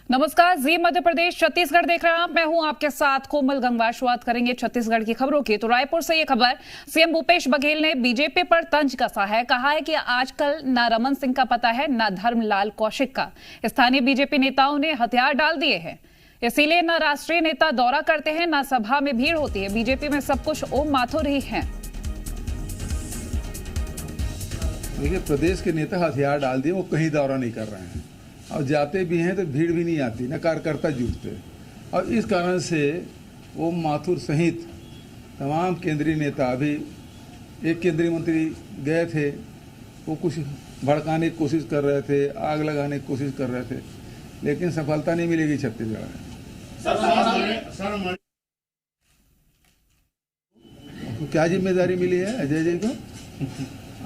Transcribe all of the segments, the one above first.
नमस्कार, जी मध्य प्रदेश छत्तीसगढ़ देख रहे हैं आप। मैं हूं आपके साथ कोमल गंगवार। शुरुआत करेंगे छत्तीसगढ़ की खबरों की। तो रायपुर से ये खबर, सीएम भूपेश बघेल ने बीजेपी पर तंज कसा है। कहा है कि आजकल न रमन सिंह का पता है न धर्मलाल कौशिक का। स्थानीय बीजेपी नेताओं ने हथियार डाल दिए हैं, इसीलिए न राष्ट्रीय नेता दौरा करते हैं न सभा में भीड़ होती है। बीजेपी में सब कुछ ओम माथुर ही है। देखिए, प्रदेश के नेता हथियार डाल दिए, वो कहीं दौरा नहीं कर रहे हैं और जाते भी हैं तो भीड़ भी नहीं आती, न कार्यकर्ता जुटते। और इस कारण से ओम माथुर सहित तमाम केंद्रीय नेता, अभी एक केंद्रीय मंत्री गए थे, वो कुछ भड़काने की कोशिश कर रहे थे, आग लगाने की कोशिश कर रहे थे, लेकिन सफलता नहीं मिलेगी छत्तीसगढ़ में। तो क्या जिम्मेदारी मिली है अजय जी को?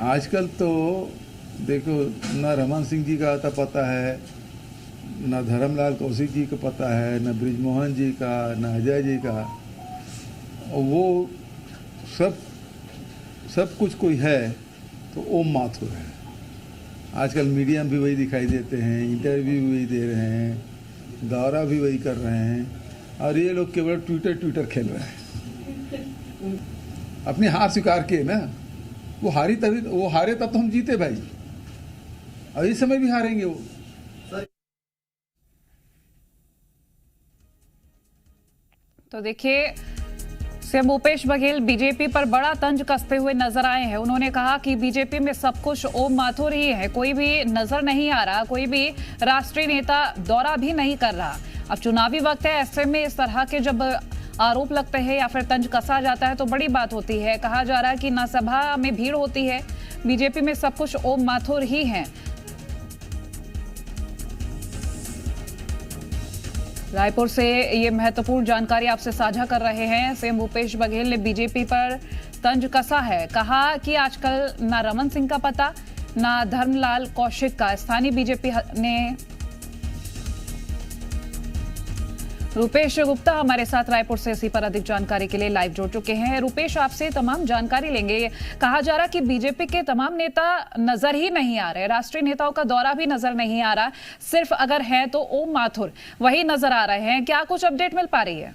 आजकल तो देखो, न रमन सिंह जी का आता पता है, न धर्मलाल कौशिक जी का पता है, न बृजमोहन जी का, न अजय जी का। और वो सब कुछ कोई है तो ओम माथुर है। आजकल मीडिया में भी वही दिखाई देते हैं, इंटरव्यू भी वही दे रहे हैं, दौरा भी वही कर रहे हैं, और ये लोग केवल ट्विटर खेल रहे हैं। अपनी हार स्वीकार किए ना, वो हारे तब तो हम जीते भाई, और इस समय भी हारेंगे वो। तो देखिए, सीएम भूपेश बघेल बीजेपी पर बड़ा तंज कसते हुए नजर आए हैं। उन्होंने कहा कि बीजेपी में सब कुछ ओम माथुर ही है, कोई भी नजर नहीं आ रहा, कोई भी राष्ट्रीय नेता दौरा भी नहीं कर रहा। अब चुनावी वक्त है, ऐसे में इस तरह के जब आरोप लगते हैं या फिर तंज कसा जाता है तो बड़ी बात होती है। कहा जा रहा है कि ना सभा में भीड़ होती है, बीजेपी में सब कुछ ओम माथुर ही है। रायपुर से ये महत्वपूर्ण जानकारी आपसे साझा कर रहे हैं। सीएम भूपेश बघेल ने बीजेपी पर तंज कसा है। कहा कि आजकल ना रमन सिंह का पता ना धर्मलाल कौशिक का। स्थानीय बीजेपी ने रूपेश गुप्ता हमारे साथ रायपुर से इसी पर अधिक जानकारी के लिए लाइव जुड़ चुके हैं। रूपेश, आपसे तमाम जानकारी लेंगे। कहा जा रहा कि बीजेपी के तमाम नेता नजर ही नहीं आ रहे, राष्ट्रीय नेताओं का दौरा भी नजर नहीं आ रहा, सिर्फ अगर है तो ओम माथुर वही नजर आ रहे हैं। क्या कुछ अपडेट मिल पा रही है?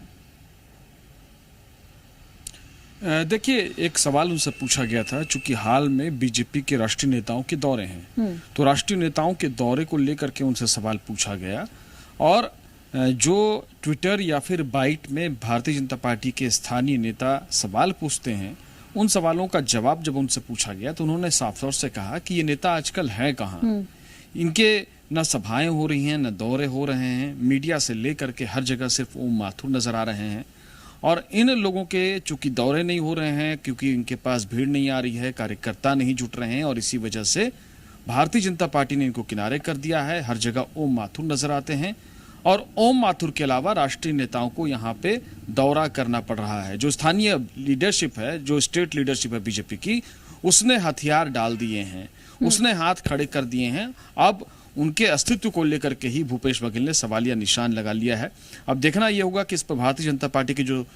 देखिए, एक सवाल उनसे पूछा गया था, चूंकि हाल में बीजेपी के राष्ट्रीय नेताओं के दौरे हैं, तो राष्ट्रीय नेताओं के दौरे को लेकर के उनसे सवाल पूछा गया, और जो ट्विटर या फिर बाइट में भारतीय जनता पार्टी के स्थानीय नेता सवाल पूछते हैं, उन सवालों का जवाब जब उनसे पूछा गया तो उन्होंने साफ तौर से कहा कि ये नेता आजकल है कहाँ। इनके न सभाएं हो रही हैं, न दौरे हो रहे हैं, मीडिया से लेकर के हर जगह सिर्फ ओम माथुर नजर आ रहे हैं। और इन लोगों के चूंकि दौरे नहीं हो रहे हैं, क्योंकि इनके पास भीड़ नहीं आ रही है, कार्यकर्ता नहीं जुट रहे हैं, और इसी वजह से भारतीय जनता पार्टी ने इनको किनारे कर दिया है। हर जगह ओम माथुर नजर आते हैं, और ओम माथुर के अलावा राष्ट्रीय नेताओं को यहाँ पे दौरा करना पड़ रहा है। जो स्थानीय लीडरशिप है, जो स्टेट लीडरशिप है बीजेपी की, उसने हथियार डाल दिए हैं, उसने हाथ खड़े कर दिए हैं। अब उनके अस्तित्व को लेकर के ही भूपेश बघेल ने सवालिया निशान लगा लिया है। अब देखना यह होगा कि इस पर भारतीय जनता पार्टी की जो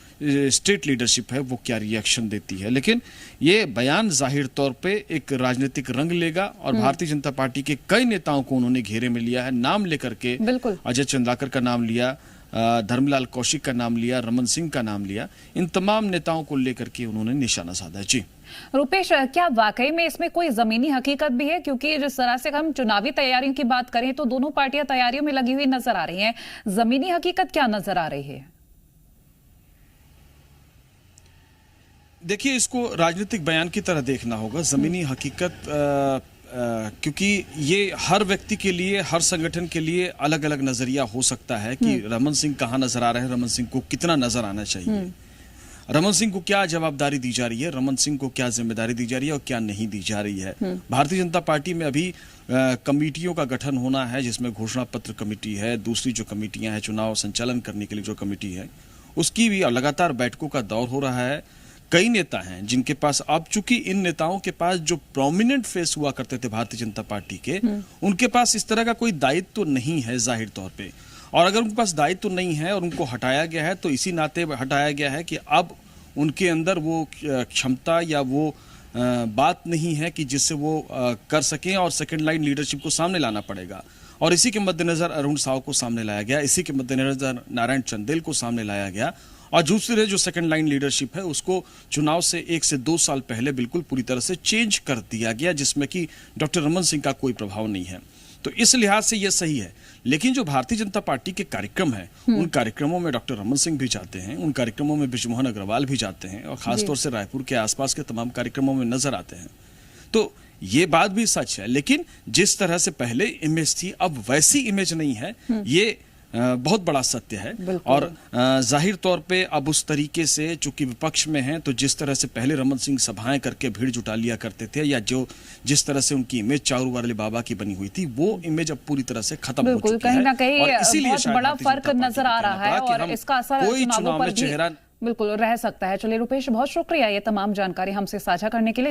स्टेट लीडरशिप है वो क्या रिएक्शन देती है। लेकिन ये बयान जाहिर तौर पे एक राजनीतिक रंग लेगा, और भारतीय जनता पार्टी के कई नेताओं को उन्होंने घेरे में लिया है। नाम लेकर के अजय चंद्राकर का नाम लिया, धर्मलाल कौशिक का नाम लिया, रमन सिंह का नाम लिया। इन तमाम नेताओं को लेकर के उन्होंने निशाना साधा। जी रूपेश, क्या वाकई में इसमें कोई जमीनी हकीकत भी है? क्योंकि जिस तरह से हम चुनावी तैयारियों की बात करें तो दोनों पार्टियां तैयारियों में लगी हुई नजर आ रही हैं। जमीनी हकीकत क्या नजर आ रही है? देखिए, इसको राजनीतिक बयान की तरह देखना होगा। जमीनी हकीकत क्योंकि ये हर व्यक्ति के लिए, हर संगठन के लिए अलग अलग नजरिया हो सकता है कि रमन सिंह कहाँ नजर आ रहे हैं, रमन सिंह को कितना नजर आना चाहिए, रमन सिंह को क्या जवाबदारी दी जा रही है, रमन सिंह को क्या जिम्मेदारी दी जा रही है और क्या नहीं दी जा रही है। भारतीय जनता पार्टी में अभी कमेटियों का गठन होना है, जिसमें घोषणा पत्र कमेटी है, दूसरी जो कमेटियां हैं चुनाव संचालन करने के लिए जो कमेटी है, उसकी भी लगातार बैठकों का दौर हो रहा है। कई नेता हैं जिनके पास, अब चूंकि इन नेताओं के पास जो प्रोमिनेंट फेस हुआ करते थे भारतीय जनता पार्टी के, उनके पास इस तरह का कोई दायित्व तो नहीं है जाहिर तौर पे। और अगर उनके पास दायित्व तो नहीं है और उनको हटाया गया है, तो इसी नाते हटाया गया है कि अब उनके अंदर वो क्षमता या वो बात नहीं है कि जिससे वो कर सकें, और सेकंड लाइन लीडरशिप को सामने लाना पड़ेगा। और इसी के मद्देनजर अरुण साव को सामने लाया गया, इसी के मद्देनजर नारायण चंदेल को सामने लाया गया और दूसरी जो सेकंड लाइन लीडरशिप है उसको चुनाव से 1 से 2 साल पहले बिल्कुल पूरी तरह से चेंज कर दिया गया, जिसमें कि डॉक्टर रमन सिंह का कोई प्रभाव नहीं है। तो इस लिहाज से यह सही है। लेकिन जो भारतीय जनता पार्टी के कार्यक्रम है उन कार्यक्रमों में डॉक्टर रमन सिंह भी जाते हैं, उन कार्यक्रमों में बृजमोहन अग्रवाल भी जाते हैं और खासतौर से रायपुर के आसपास के तमाम कार्यक्रमों में नजर आते हैं। तो ये बात भी सच है, लेकिन जिस तरह से पहले इमेज थी अब वैसी इमेज नहीं है, ये बहुत बड़ा सत्य है। और जाहिर तौर पे अब उस तरीके से चूंकि विपक्ष में हैं तो जिस तरह से पहले रमन सिंह सभाएं करके भीड़ जुटा लिया करते थे या जिस तरह से उनकी इमेज चारू वाले बाबा की बनी हुई थी वो इमेज अब पूरी तरह से खत्म हो चुकी है। कहीं ना कहीं और इसीलिए बहुत बड़ा फर्क नजर आ रहा है और इसका असर कोई चुनावों चुनाव पर में भी चेहरा बिल्कुल रह सकता है। चलिए रुपेश, बहुत शुक्रिया ये तमाम जानकारी हमसे साझा करने के लिए।